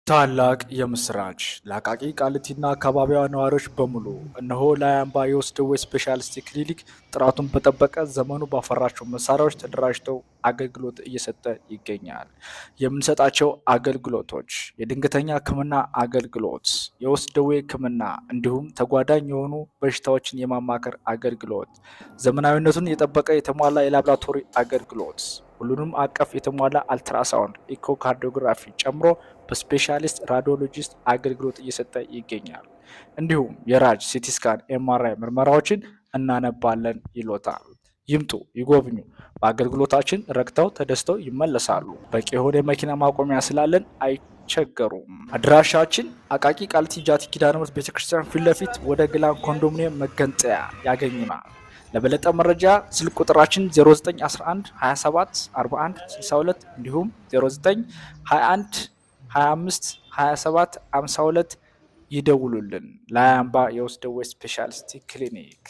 ታላቅ የምስራች ለአቃቂ ቃሊቲና አካባቢዋ ነዋሪዎች በሙሉ እነሆ ላያምባ የውስጥ ደዌ ስፔሻሊስት ክሊኒክ ጥራቱን በጠበቀ ዘመኑ ባፈራቸው መሳሪያዎች ተደራጅተው አገልግሎት እየሰጠ ይገኛል። የምንሰጣቸው አገልግሎቶች የድንገተኛ ሕክምና አገልግሎት፣ የውስጥ ደዌ ሕክምና እንዲሁም ተጓዳኝ የሆኑ በሽታዎችን የማማከር አገልግሎት፣ ዘመናዊነቱን የጠበቀ የተሟላ የላቦራቶሪ አገልግሎት፣ ሁሉንም አቀፍ የተሟላ አልትራሳውንድ ኢኮካርዲዮግራፊ ጨምሮ በስፔሻሊስት ራዲዮሎጂስት አገልግሎት እየሰጠ ይገኛል። እንዲሁም የራጅ ሲቲስካን ኤምአርአይ ምርመራዎችን እናነባለን ይሎታል። ይምጡ፣ ይጎብኙ። በአገልግሎታችን ረክተው ተደስተው ይመለሳሉ። በቂ የሆነ የመኪና ማቆሚያ ስላለን አይቸገሩም። አድራሻችን አቃቂ ቃሊቲ ጃቲ ኪዳነ ምሕረት ቤተክርስቲያን ፊት ለፊት ወደ ግላን ኮንዶሚኒየም መገንጠያ ያገኙናል። ለበለጠ መረጃ ስልክ ቁጥራችን 0911 27 41 62 እንዲሁም 0921 25 27 52 ይደውሉልን። ላያምባ የውስጥ ደዌ ስፔሻሊስት ክሊኒክ